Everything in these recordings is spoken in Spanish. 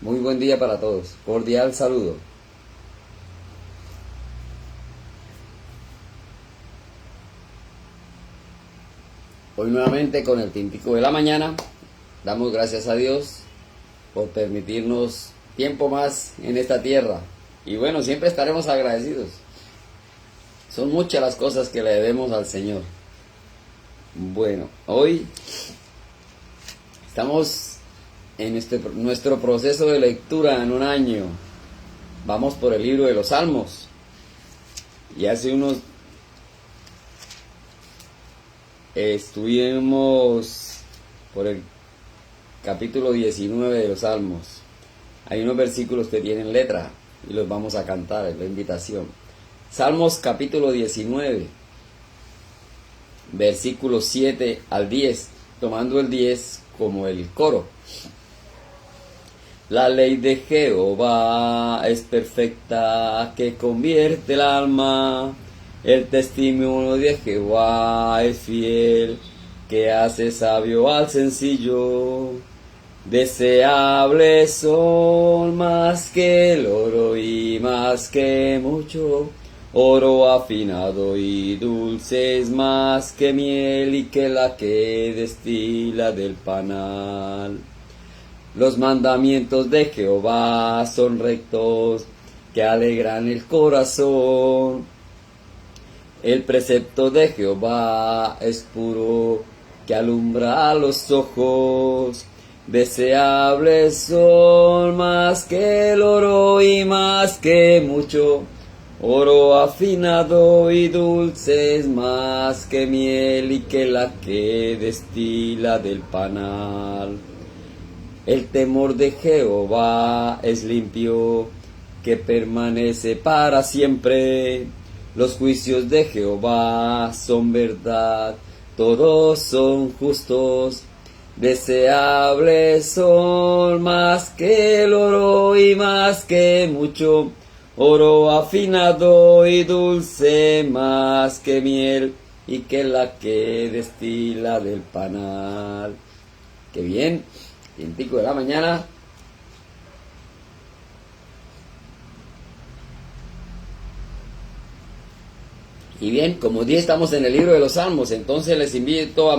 Muy buen día para todos. Cordial saludo. Hoy nuevamente con el tintico de la mañana. Damos gracias a Dios por permitirnos tiempo más en esta tierra. Y bueno, siempre estaremos agradecidos. Son muchas las cosas que le debemos al Señor. Bueno, hoy estamos en nuestro proceso de lectura en un año. Vamos por el libro de los Salmos. Y hace unos estuvimos por el capítulo 19 de los Salmos. Hay unos versículos que tienen letra y los vamos a cantar, es la invitación. Salmos capítulo 19, versículos 7 al 10, tomando el 10 como el coro. La ley de Jehová es perfecta, que convierte el alma. El testimonio de Jehová es fiel, que hace sabio al sencillo. Deseables son más que el oro y más que mucho oro afinado y dulces más que miel y que la que destila del panal. Los mandamientos de Jehová son rectos, que alegran el corazón. El precepto de Jehová es puro, que alumbra los ojos. Deseables son más que el oro y más que mucho oro afinado y dulces más que miel y que la que destila del panal. El temor de Jehová es limpio, que permanece para siempre. Los juicios de Jehová son verdad, todos son justos. Deseables son más que el oro y más que mucho oro afinado y dulce más que miel y que la que destila del panal. ¡Qué bien! Tintico de la mañana. Y bien, como día estamos en el libro de los Salmos, entonces les invito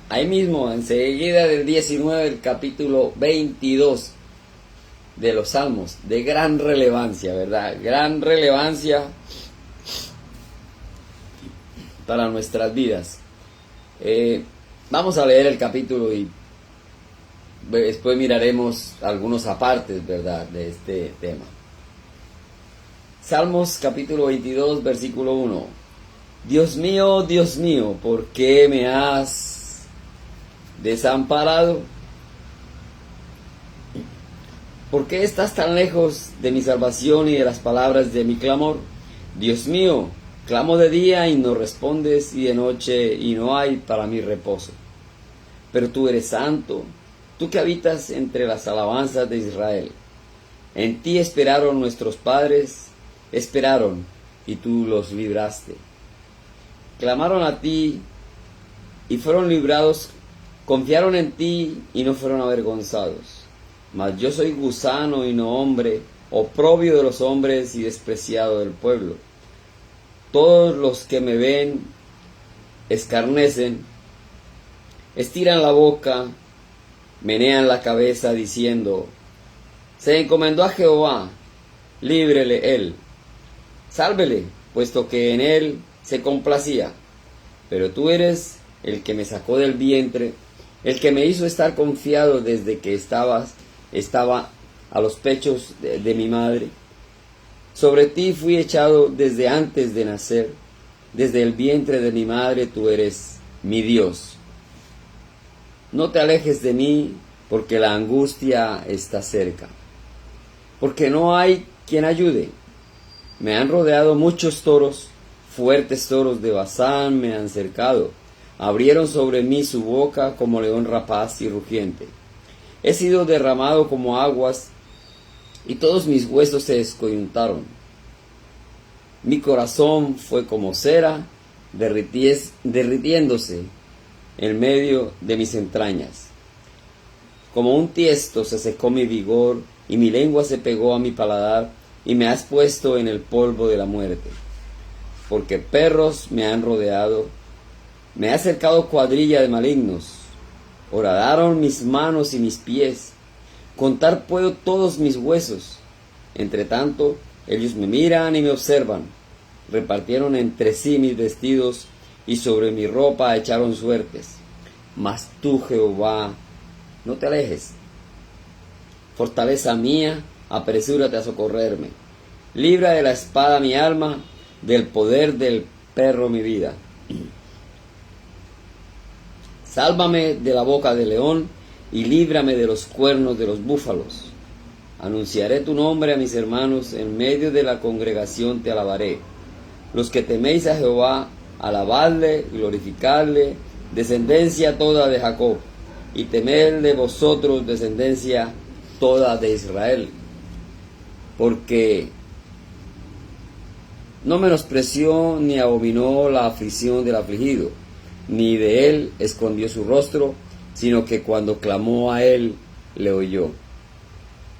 ahí mismo, enseguida del 19, el capítulo 22 de los Salmos, de gran relevancia, ¿verdad? Gran relevancia para nuestras vidas. Vamos a leer el capítulo y después miraremos algunos apartes, ¿verdad?, de este tema. Salmos capítulo 22, versículo 1. Dios mío, ¿por qué me has desamparado? ¿Por qué estás tan lejos de mi salvación y de las palabras de mi clamor? Dios mío, clamo de día y no respondes, y de noche y no hay para mi reposo. Pero tú eres santo, tú que habitas entre las alabanzas de Israel. En ti esperaron nuestros padres, esperaron, y tú los libraste. Clamaron a ti y fueron librados, confiaron en ti y no fueron avergonzados. Mas yo soy gusano y no hombre, oprobio de los hombres y despreciado del pueblo. Todos los que me ven escarnecen, estiran la boca, menean la cabeza diciendo: se encomendó a Jehová, líbrele él, sálvele, puesto que en él se complacía. Pero tú eres el que me sacó del vientre, el que me hizo estar confiado desde que estaba a los pechos de mi madre. Sobre ti fui echado desde antes de nacer, desde el vientre de mi madre tú eres mi Dios. No te alejes de mí, porque la angustia está cerca, porque no hay quien ayude. Me han rodeado muchos toros, fuertes toros de Basán me han cercado. Abrieron sobre mí su boca como león rapaz y rugiente. He sido derramado como aguas, y todos mis huesos se descoyuntaron. Mi corazón fue como cera, derritiéndose en medio de mis entrañas. Como un tiesto se secó mi vigor, y mi lengua se pegó a mi paladar, y me has puesto en el polvo de la muerte. Porque perros me han rodeado, me ha acercado cuadrilla de malignos, horadaron mis manos y mis pies, contar puedo todos mis huesos. Entre tanto, ellos me miran y me observan, repartieron entre sí mis vestidos, y sobre mi ropa echaron suertes. Mas tú, Jehová, no te alejes. Fortaleza mía, apresúrate a socorrerme. Libra de la espada mi alma, del poder del perro mi vida. Sálvame de la boca del león, y líbrame de los cuernos de los búfalos. Anunciaré tu nombre a mis hermanos, en medio de la congregación te alabaré. Los que teméis a Jehová, alabadle, glorificadle, descendencia toda de Jacob, y temed de vosotros, descendencia toda de Israel. Porque no menospreció ni abominó la aflicción del afligido, ni de él escondió su rostro, sino que cuando clamó a él, le oyó.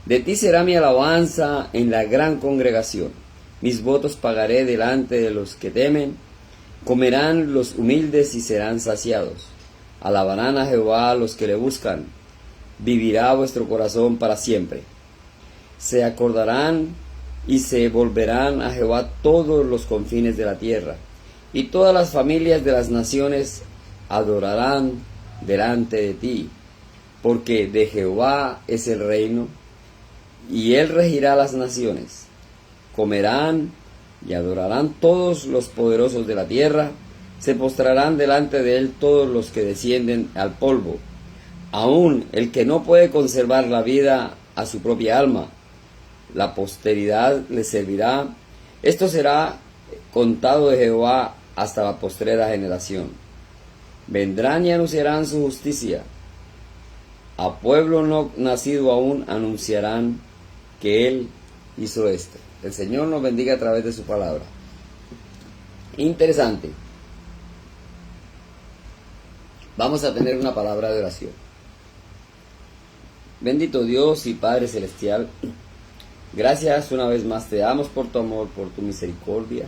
De ti será mi alabanza en la gran congregación. Mis votos pagaré delante de los que temen. Comerán los humildes y serán saciados. Alabarán a Jehová los que le buscan. Vivirá vuestro corazón para siempre. Se acordarán y se volverán a Jehová todos los confines de la tierra, y todas las familias de las naciones adorarán delante de ti, porque de Jehová es el reino, y él regirá las naciones. Comerán y adorarán todos los poderosos de la tierra, se postrarán delante de él todos los que descienden al polvo, aun el que no puede conservar la vida a su propia alma. La posteridad le servirá. Esto será contado de Jehová hasta la postrera generación. Vendrán y anunciarán su justicia. A pueblo no nacido aún anunciarán que él hizo esto. El Señor nos bendiga a través de su palabra. Interesante. Vamos a tener una palabra de oración. Bendito Dios y Padre Celestial, gracias una vez más te damos por tu amor, por tu misericordia,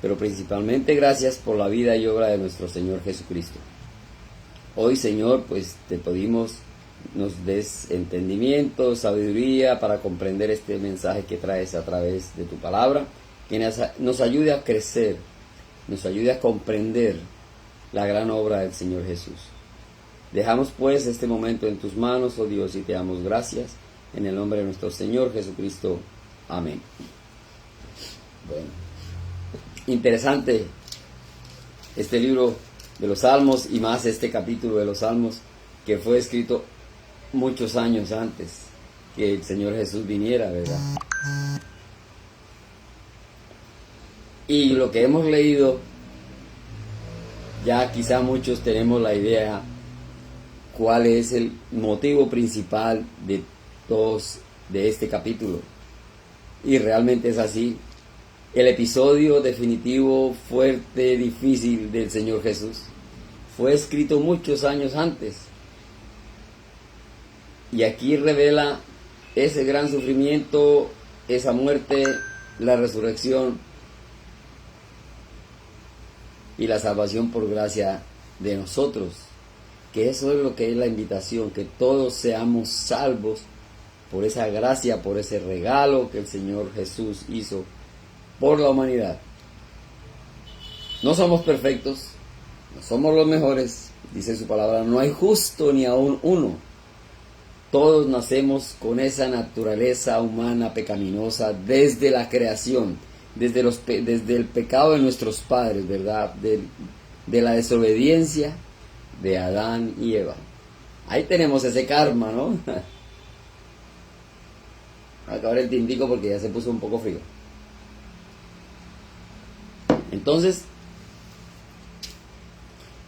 pero principalmente gracias por la vida y obra de nuestro Señor Jesucristo. Hoy, Señor, pues te pedimos nos des entendimiento, sabiduría para comprender este mensaje que traes a través de tu palabra, que nos ayude a crecer, nos ayude a comprender la gran obra del Señor Jesús. Dejamos pues este momento en tus manos, oh Dios, y te damos gracias en el nombre de nuestro Señor Jesucristo. Amén. Bueno, interesante este libro de los Salmos, y más este capítulo de los Salmos, que fue escrito muchos años antes que el Señor Jesús viniera, ¿verdad? Y lo que hemos leído, ya quizá muchos tenemos la idea cuál es el motivo principal de este capítulo. Y realmente es así. El episodio definitivo, fuerte, difícil del Señor Jesús fue escrito muchos años antes. Y aquí revela ese gran sufrimiento, esa muerte, la resurrección y la salvación por gracia de nosotros. Que eso es lo que es la invitación, que todos seamos salvos por esa gracia, por ese regalo que el Señor Jesús hizo por la humanidad. No somos perfectos, no somos los mejores, dice su palabra, no hay justo ni aún uno. Todos nacemos con esa naturaleza humana pecaminosa desde la creación, desde el pecado de nuestros padres, ¿verdad? De la desobediencia de Adán y Eva. Ahí tenemos ese karma, ¿no? Voy a acabar el tintico porque ya se puso un poco frío. Entonces,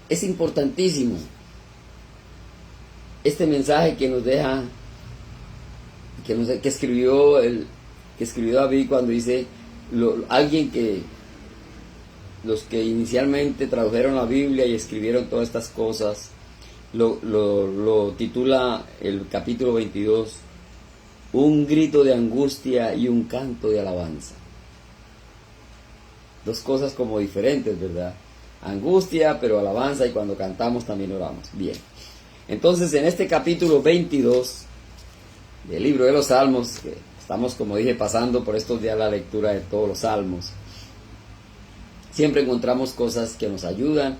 es importantísimo este mensaje que nos deja, que escribió David cuando dice, alguien que los que inicialmente tradujeron la Biblia y escribieron todas estas cosas, lo titula el capítulo 22, un grito de angustia y un canto de alabanza. Dos cosas como diferentes, ¿verdad? Angustia, pero alabanza, y cuando cantamos también oramos. Bien. Entonces, en este capítulo 22 del libro de los Salmos, que estamos, como dije, pasando por estos días la lectura de todos los Salmos, siempre encontramos cosas que nos ayudan,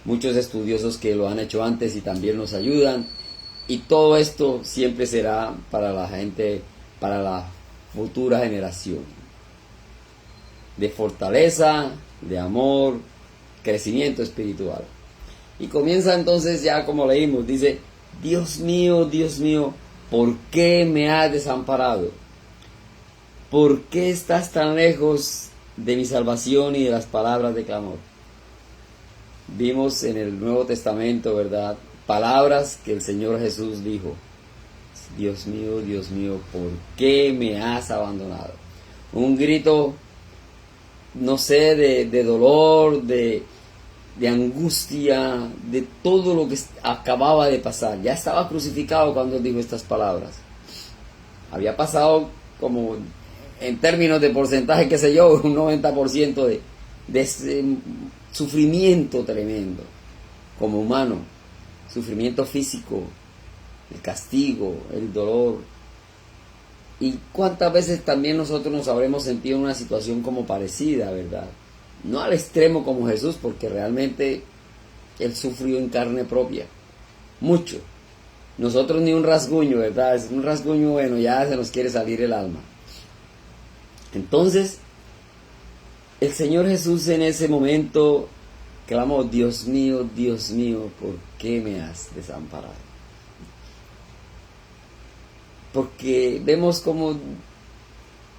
muchos estudiosos que lo han hecho antes y también nos ayudan, y todo esto siempre será para la gente, para la futura generación, de fortaleza, de amor, crecimiento espiritual. Y comienza entonces ya como leímos, dice: Dios mío, ¿por qué me has desamparado? ¿Por qué estás tan lejos de mi salvación y de las palabras de clamor? Vimos en el Nuevo Testamento, ¿verdad?, palabras que el Señor Jesús dijo: Dios mío, ¿por qué me has abandonado? Un grito, no sé, de dolor, de angustia, de todo lo que acababa de pasar. Ya estaba crucificado cuando él dijo estas palabras. Había pasado, como en términos de porcentaje, qué sé yo, un 90% de ese sufrimiento tremendo como humano, sufrimiento físico, el castigo, el dolor. Y cuántas veces también nosotros nos habremos sentido en una situación como parecida, ¿verdad? No al extremo como Jesús, porque realmente Él sufrió en carne propia, mucho. Nosotros ni un rasguño, ¿verdad? Es un rasguño, bueno, ya se nos quiere salir el alma. Entonces, el Señor Jesús en ese momento clamó: Dios mío, ¿por qué me has desamparado? Porque vemos como,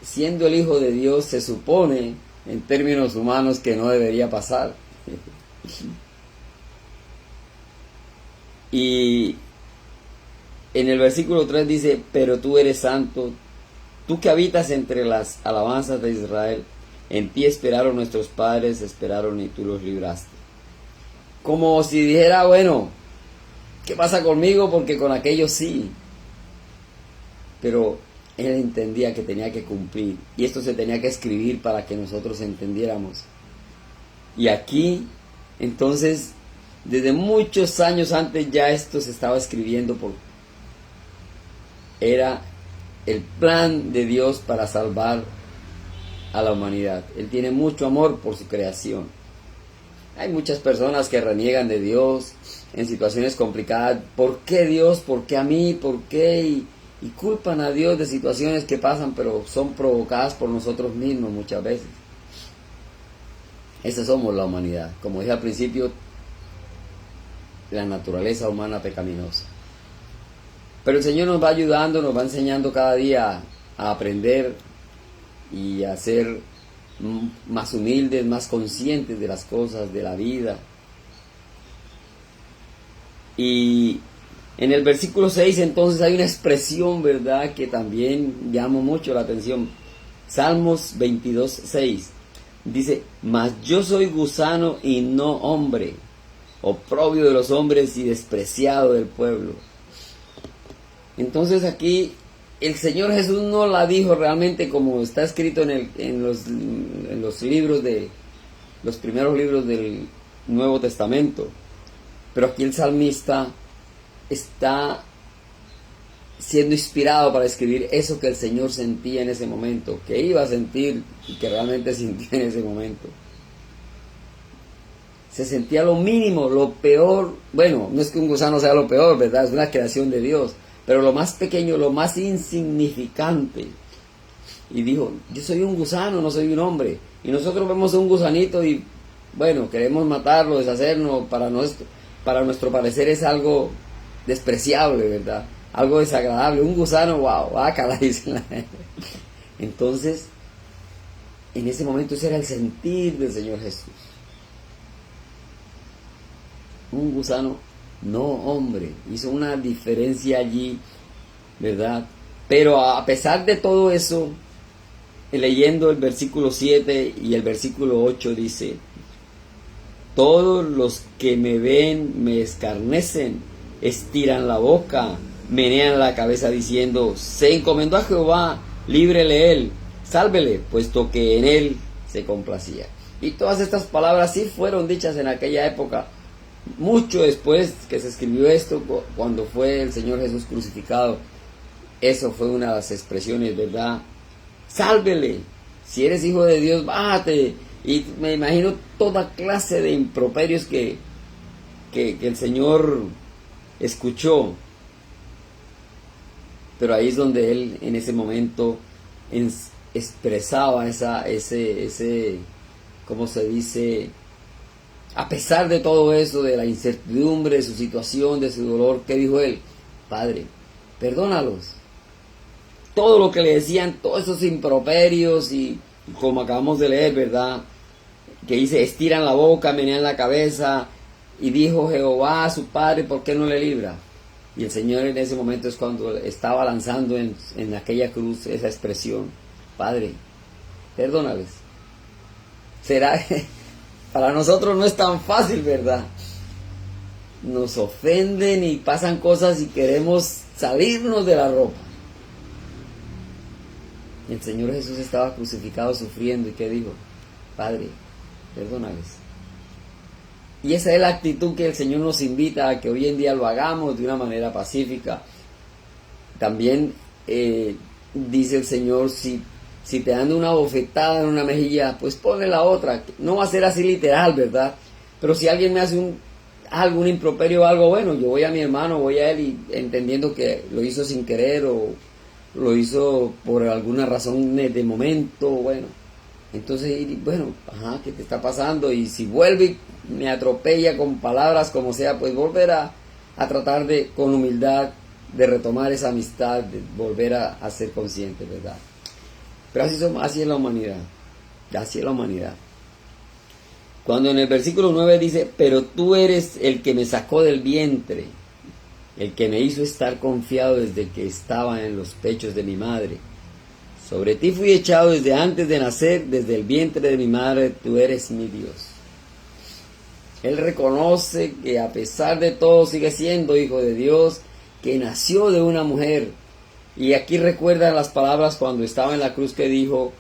siendo el Hijo de Dios, se supone, en términos humanos, que no debería pasar. Y en el versículo 3 dice: pero tú eres santo, tú que habitas entre las alabanzas de Israel, en ti esperaron nuestros padres, esperaron y tú los libraste. Como si dijera: bueno, ¿qué pasa conmigo? Porque con aquellos sí. Pero él entendía que tenía que cumplir, y esto se tenía que escribir para que nosotros entendiéramos. Y aquí, entonces, desde muchos años antes ya esto se estaba escribiendo, era el plan de Dios para salvar a la humanidad. Él tiene mucho amor por su creación. Hay muchas personas que reniegan de Dios en situaciones complicadas. ¿Por qué Dios? ¿Por qué a mí? ¿Por qué? Y culpan a Dios de situaciones que pasan, pero son provocadas por nosotros mismos muchas veces. Esa somos la humanidad. Como dije al principio, la naturaleza humana pecaminosa. Pero el Señor nos va ayudando, nos va enseñando cada día a aprender y a ser más humildes, más conscientes de las cosas, de la vida. Y en el versículo 6 entonces hay una expresión, ¿verdad?, que también llamó mucho la atención. Salmos 22, 6 dice: mas yo soy gusano y no hombre, oprobio de los hombres y despreciado del pueblo. Entonces aquí el Señor Jesús no la dijo realmente como está escrito en los libros los primeros libros del Nuevo Testamento. Pero aquí el salmista está siendo inspirado para escribir eso que el Señor sentía en ese momento, que iba a sentir y que realmente sintió en ese momento. Se sentía lo mínimo, lo peor. Bueno, no es que un gusano sea lo peor, ¿verdad? Es una creación de Dios, pero lo más pequeño, lo más insignificante. Y dijo: yo soy un gusano, no soy un hombre. Y nosotros vemos a un gusanito y, bueno, queremos matarlo, deshacernos. Para nuestro parecer es algo despreciable, ¿verdad? Algo desagradable. Un gusano, wow, guácala, dicen la gente. Entonces, en ese momento ese era el sentir del Señor Jesús. Un gusano, no hombre. Hizo una diferencia allí, ¿verdad? Pero a pesar de todo eso, leyendo el versículo 7 y el versículo 8 dice: todos los que me ven me escarnecen, estiran la boca, menean la cabeza diciendo, se encomendó a Jehová, líbrele él, sálvele, puesto que en él se complacía. Y todas estas palabras sí fueron dichas en aquella época, mucho después que se escribió esto, cuando fue el Señor Jesús crucificado. Eso fue una de las expresiones, ¿verdad? Sálvele, si eres hijo de Dios, bájate. Y me imagino toda clase de improperios que el Señor escuchó. Pero ahí es donde Él en ese momento expresaba ese, ¿cómo se dice? A pesar de todo eso, de la incertidumbre, de su situación, de su dolor, ¿qué dijo Él? Padre, perdónalos. Todo lo que le decían, todos esos improperios, y como acabamos de leer, ¿verdad? Que dice, estiran la boca, menean la cabeza, y dijo Jehová a su padre, ¿por qué no le libra? Y el Señor en ese momento es cuando estaba lanzando en aquella cruz esa expresión, Padre, perdónales. Será que para nosotros no es tan fácil, ¿verdad? Nos ofenden y pasan cosas y queremos salirnos de la ropa. El Señor Jesús estaba crucificado sufriendo, ¿y qué dijo? Padre, perdónales. Y esa es la actitud que el Señor nos invita a que hoy en día lo hagamos de una manera pacífica. También dice el Señor, si te dan una bofetada en una mejilla, pues ponle la otra. No va a ser así literal, ¿verdad? Pero si alguien me hace algún improperio o algo, bueno, yo voy a mi hermano, voy a él, y entendiendo que lo hizo sin querer o lo hizo por alguna razón de momento, bueno, entonces, bueno, ¿qué te está pasando? Y si vuelve y me atropella con palabras como sea, pues volver a tratar de, con humildad, de retomar esa amistad, de volver a ser consciente, ¿verdad? Pero así es la humanidad, así es la humanidad. Cuando en el versículo 9 dice, pero tú eres el que me sacó del vientre, el que me hizo estar confiado desde que estaba en los pechos de mi madre. Sobre ti fui echado desde antes de nacer, desde el vientre de mi madre, tú eres mi Dios. Él reconoce que a pesar de todo sigue siendo hijo de Dios, que nació de una mujer. Y aquí recuerda las palabras cuando estaba en la cruz que dijo,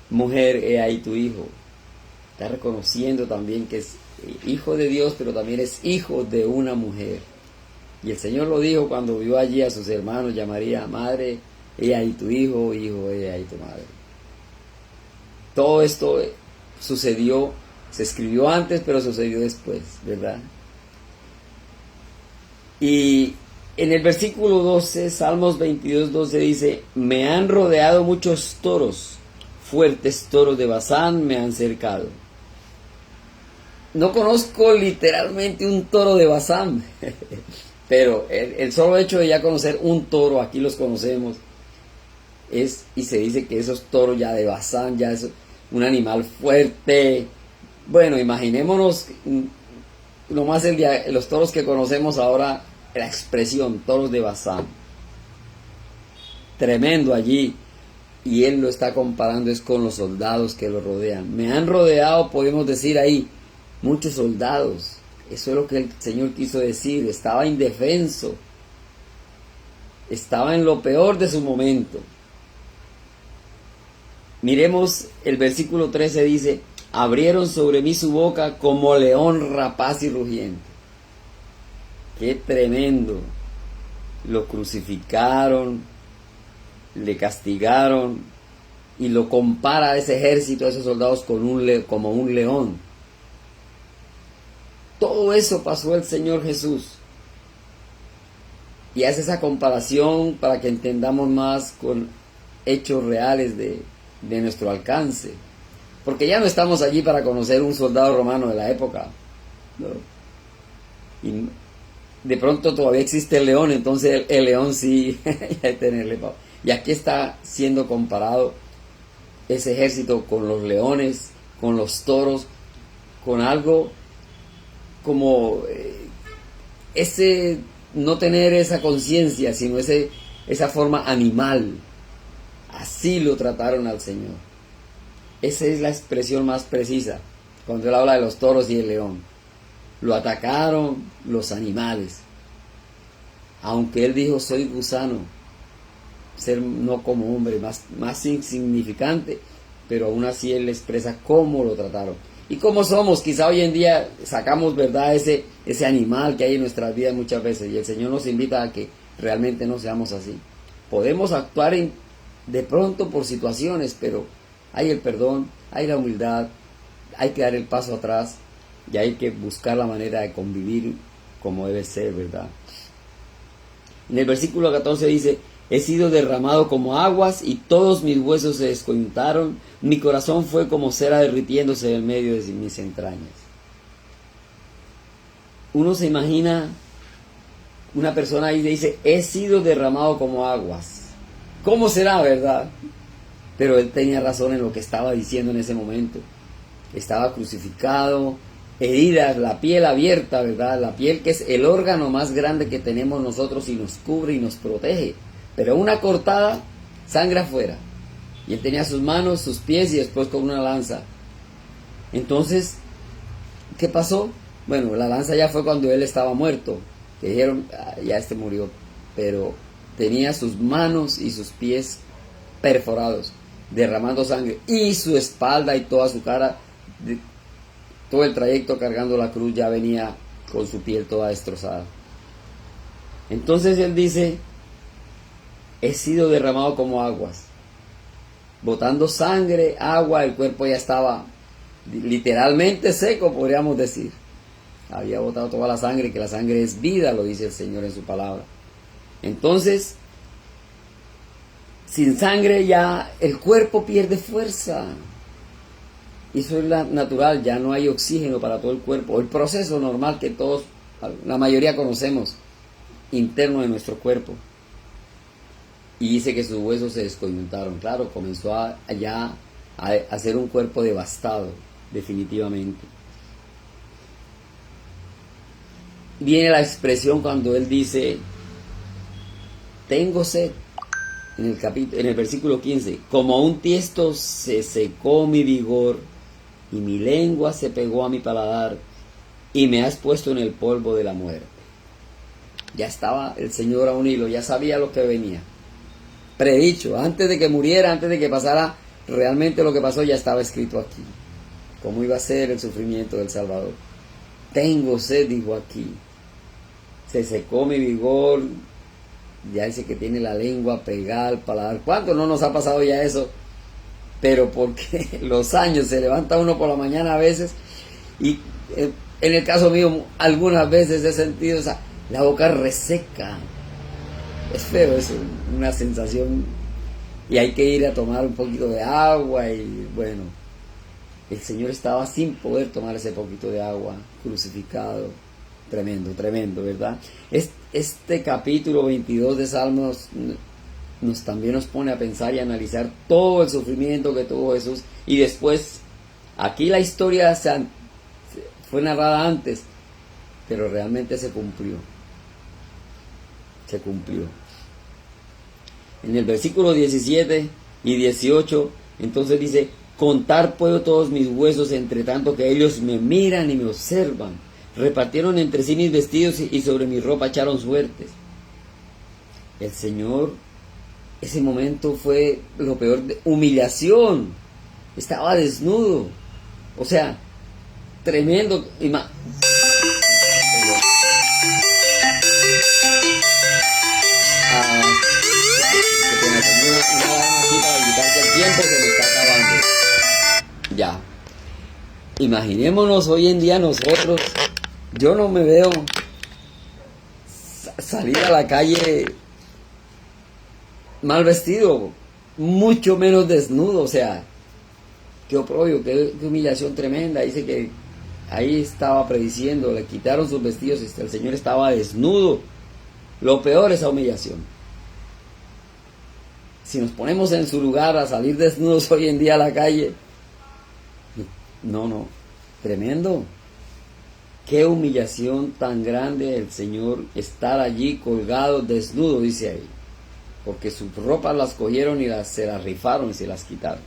mujer, he ahí tu hijo. Está reconociendo también que es hijo de Dios, pero también es hijo de una mujer. Y el Señor lo dijo cuando vio allí a sus hermanos, llamaría madre, he ahí tu hijo, hijo, he ahí tu madre. Todo esto sucedió, se escribió antes, pero sucedió después, ¿verdad? Y en el versículo 12, Salmos 22, 12 dice, me han rodeado muchos toros, fuertes toros de Basán me han cercado. No conozco literalmente un toro de Basán, pero el solo hecho de ya conocer un toro, aquí los conocemos, y se dice que esos toros ya de Basán, ya es un animal fuerte. Bueno, imaginémonos nomás los toros que conocemos ahora, la expresión, toros de Basán. Tremendo allí. Y él lo está comparando es con los soldados que lo rodean. Me han rodeado, podemos decir ahí, muchos soldados. Eso es lo que el Señor quiso decir. Estaba indefenso. Estaba en lo peor de su momento. Miremos el versículo 13, dice, abrieron sobre mí su boca como león rapaz y rugiente. Qué tremendo. Lo crucificaron, le castigaron, y lo compara a ese ejército, a esos soldados, como un león. Todo eso pasó el Señor Jesús. Y hace esa comparación para que entendamos más con hechos reales de nuestro alcance. Porque ya no estamos allí para conocer un soldado romano de la época, ¿no? Y de pronto todavía existe el león, entonces el león sí hay que tenerle pavor. Y aquí está siendo comparado ese ejército con los leones, con los toros, con algo como ese no tener esa conciencia, sino esa forma animal. Así lo trataron al Señor. Esa es la expresión más precisa cuando él habla de los toros y el león. Lo atacaron los animales. Aunque él dijo, soy gusano, ser no como hombre, más insignificante, pero aún así él expresa cómo lo trataron. Y cómo somos, quizá hoy en día sacamos, ¿verdad?, ese animal que hay en nuestras vidas muchas veces, y el Señor nos invita a que realmente no seamos así. Podemos actuar de pronto por situaciones, pero hay el perdón, hay la humildad, hay que dar el paso atrás y hay que buscar la manera de convivir como debe ser, ¿verdad? En el versículo 14 dice, he sido derramado como aguas y todos mis huesos se descoyuntaron, mi corazón fue como cera derritiéndose en medio de mis entrañas. Uno se imagina una persona ahí y dice, he sido derramado como aguas. ¿Cómo será, verdad? Pero él tenía razón en lo que estaba diciendo en ese momento. Estaba crucificado, heridas, la piel abierta, ¿verdad? La piel, que es el órgano más grande que tenemos nosotros y nos cubre y nos protege. Pero una cortada, sangre afuera. Y él tenía sus manos, sus pies y después con una lanza. Entonces, ¿qué pasó? Bueno, la lanza ya fue cuando él estaba muerto. Que dijeron, ya murió. Pero tenía sus manos y sus pies perforados, derramando sangre. Y su espalda y toda su cara, todo el trayecto cargando la cruz, ya venía con su piel toda destrozada. Entonces él dice, he sido derramado como aguas, botando sangre, agua, el cuerpo ya estaba literalmente seco, podríamos decir. Había botado toda la sangre, que la sangre es vida, lo dice el Señor en su palabra. Entonces, sin sangre ya el cuerpo pierde fuerza. Y eso es natural, ya no hay oxígeno para todo el cuerpo. El proceso normal que todos, la mayoría conocemos, interno de nuestro cuerpo. Y dice que sus huesos se descoyuntaron. Claro, comenzó a ser un cuerpo devastado, definitivamente. Viene la expresión cuando él dice, tengo sed. En el versículo 15, como un tiesto se secó mi vigor y mi lengua se pegó a mi paladar y me has puesto en el polvo de la muerte. Ya estaba el Señor a un hilo, ya sabía lo que venía. Predicho, antes de que muriera, antes de que pasara realmente lo que pasó, ya estaba escrito aquí. Cómo iba a ser el sufrimiento del Salvador. Tengo sed, dijo aquí. Se secó mi vigor. Ya dice que tiene la lengua pegada al paladar. ¿Cuánto no nos ha pasado ya eso? Pero porque los años, se levanta uno por la mañana a veces y en el caso mío algunas veces he sentido la boca reseca. Es feo eso, una sensación, y hay que ir a tomar un poquito de agua y bueno, el Señor estaba sin poder tomar ese poquito de agua, crucificado. Tremendo, tremendo, ¿verdad? Este capítulo 22 de Salmos también nos pone a pensar y a analizar todo el sufrimiento que tuvo Jesús. Y después, aquí la historia fue narrada antes, pero realmente se cumplió. Se cumplió. En el versículo 17 y 18, entonces dice, contar puedo todos mis huesos, entre tanto que ellos me miran y me observan. Repartieron entre sí mis vestidos y sobre mi ropa echaron suertes. El Señor, ese momento fue lo peor, de humillación. Estaba desnudo. O sea, tremendo. Una alarma aquí para indicar que el tiempo se me está acabando. Ya. Imaginémonos hoy en día nosotros. Yo no me veo salir a la calle mal vestido, mucho menos desnudo. O sea, qué oprobio, qué humillación tremenda. Dice que ahí estaba prediciendo, le quitaron sus vestidos y el Señor estaba desnudo. Lo peor es esa humillación. Si nos ponemos en su lugar a salir desnudos hoy en día a la calle, no, tremendo. Qué humillación tan grande el Señor estar allí colgado, desnudo, dice ahí. Porque sus ropas las cogieron y se las rifaron y se las quitaron.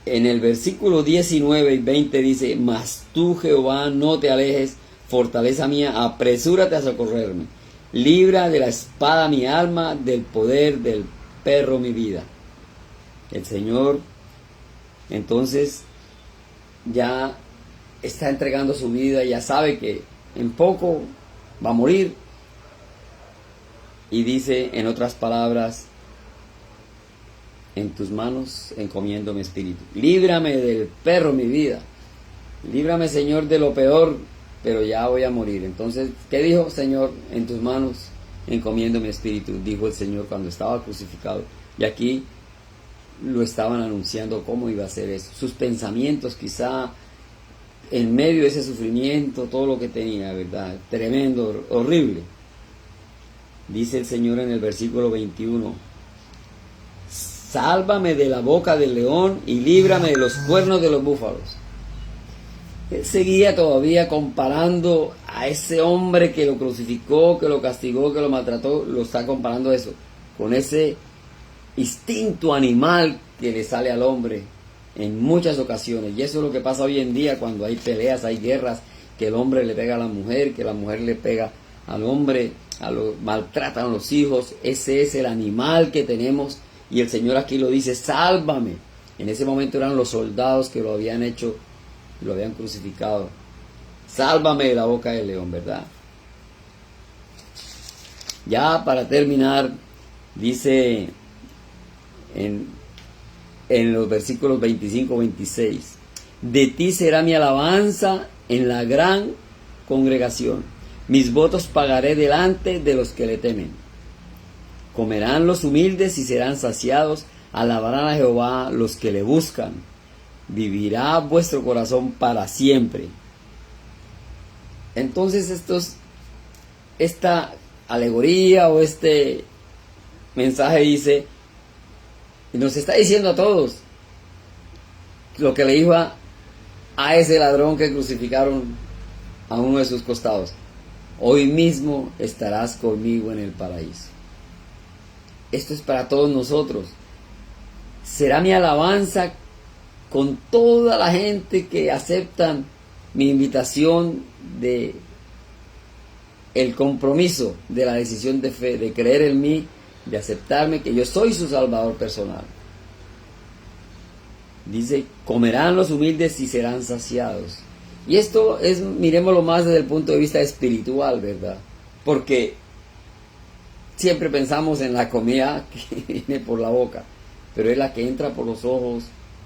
En el versículo 19 y 20 dice, mas tú, Jehová, no te alejes, fortaleza mía, apresúrate a socorrerme. Libra de la espada mi alma, del poder del perro mi vida. El Señor entonces ya está entregando su vida, ya sabe que en poco va a morir. Y dice, en otras palabras, en tus manos encomiendo mi espíritu. Líbrame del perro mi vida. Líbrame, Señor, de lo peor, pero ya voy a morir. Entonces, ¿qué dijo? Señor, en tus manos encomiendo mi espíritu, dijo el Señor cuando estaba crucificado. Y aquí lo estaban anunciando cómo iba a ser eso. Sus pensamientos, quizá en medio de ese sufrimiento, todo lo que tenía, ¿verdad? Tremendo, horrible. Dice el Señor en el versículo 21, sálvame de la boca del león y líbrame de los cuernos de los búfalos. Él seguía todavía comparando a ese hombre que lo crucificó, que lo castigó, que lo maltrató, lo está comparando a eso, con ese instinto animal que le sale al hombre en muchas ocasiones. Y eso es lo que pasa hoy en día cuando hay peleas, hay guerras, que el hombre le pega a la mujer, que la mujer le pega al hombre, maltratan a los hijos. Ese es el animal que tenemos, y el Señor aquí lo dice, sálvame. En ese momento eran los soldados que lo habían hecho, lo habían crucificado. Sálvame de la boca del león, ¿verdad? Ya para terminar, dice en los versículos 25-26, de ti será mi alabanza en la gran congregación. Mis votos pagaré delante de los que le temen. Comerán los humildes y serán saciados. Alabarán a Jehová los que le buscan. Vivirá vuestro corazón para siempre. Entonces esta alegoría o este mensaje dice, nos está diciendo a todos lo que le dijo a ese ladrón que crucificaron a uno de sus costados. Hoy mismo estarás conmigo en el paraíso. Esto es para todos nosotros. Será mi alabanza con toda la gente que aceptan mi invitación de el compromiso de la decisión de fe, de creer en mí, de aceptarme, que yo soy su Salvador personal. Dice, comerán los humildes y serán saciados. Y esto es, miremoslo más desde el punto de vista espiritual, ¿verdad? Porque siempre pensamos en la comida que viene por la boca, pero es la que entra por los ojos,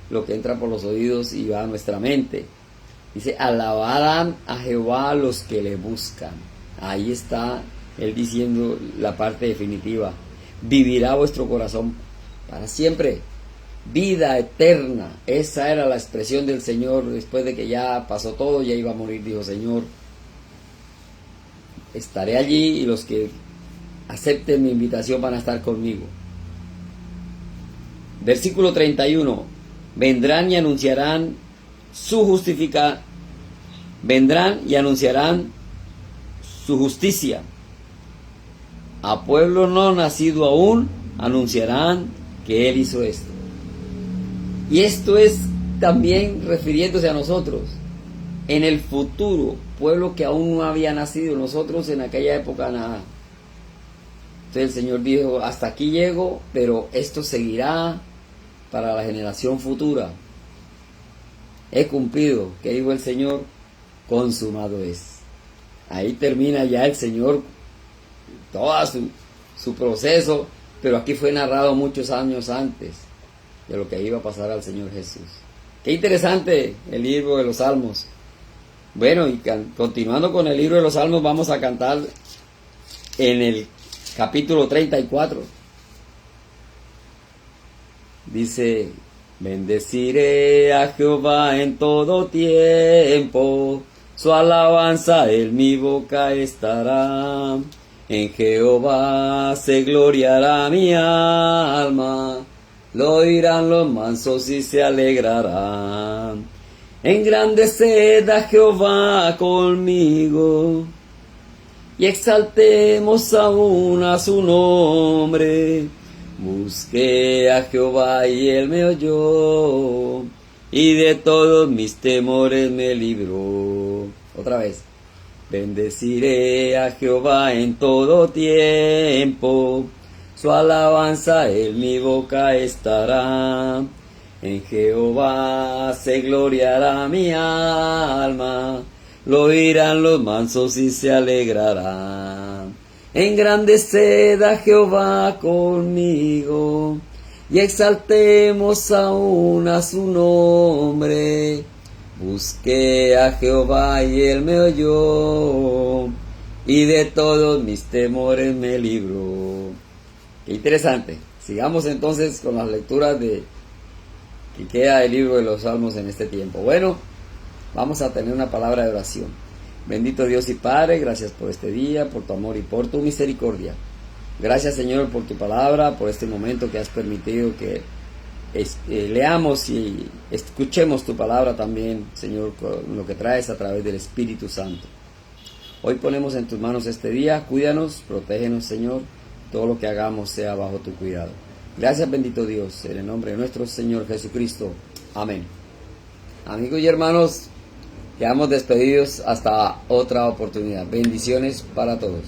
lo que entra por los oídos y va a nuestra mente. Dice, alabarán a Jehová los que le buscan. Ahí está él diciendo la parte definitiva. Vivirá vuestro corazón para siempre. Vida eterna. Esa era la expresión del Señor después de que ya pasó todo, ya iba a morir. Dijo, Señor, estaré allí y los que acepten mi invitación van a estar conmigo. Versículo 31. Vendrán y anunciarán vendrán y anunciarán su justicia. A pueblo no nacido aún anunciarán que Él hizo esto. Y esto es también refiriéndose a nosotros. En el futuro, pueblo que aún no había nacido, nosotros en aquella época nada. Entonces el Señor dijo, hasta aquí llego, pero esto seguirá para la generación futura. He cumplido, ¿qué dijo el Señor? Consumado es. Ahí termina ya el Señor todo su proceso, pero aquí fue narrado muchos años antes de lo que iba a pasar al Señor Jesús. Qué interesante el libro de los Salmos. Bueno, y continuando con el libro de los Salmos, vamos a cantar en el capítulo 34. Dice, bendeciré a Jehová en todo tiempo, su alabanza en mi boca estará. En Jehová se gloriará mi alma, lo oirán los mansos y se alegrarán. Engrandeced a Jehová conmigo, y exaltemos aún a su nombre. Busqué a Jehová y él me oyó, y de todos mis temores me libró. Otra vez. Bendeciré a Jehová en todo tiempo, su alabanza en mi boca estará. En Jehová se gloriará mi alma, lo oirán los mansos y se alegrarán. Engrandeced a Jehová conmigo, y exaltemos aún a su nombre. Busqué a Jehová y él me oyó, y de todos mis temores me libró. Qué interesante. Sigamos entonces con las lecturas de que queda el libro de los Salmos en este tiempo. Bueno, vamos a tener una palabra de oración. Bendito Dios y Padre, gracias por este día, por tu amor y por tu misericordia. Gracias, Señor, por tu palabra, por este momento que has permitido que leamos y escuchemos tu palabra también, Señor, con lo que traes a través del Espíritu Santo. Hoy ponemos en tus manos este día, cuídanos, protégenos, Señor, todo lo que hagamos sea bajo tu cuidado. Gracias, bendito Dios, en el nombre de nuestro Señor Jesucristo. Amén. Amigos y hermanos, quedamos despedidos hasta otra oportunidad. Bendiciones para todos.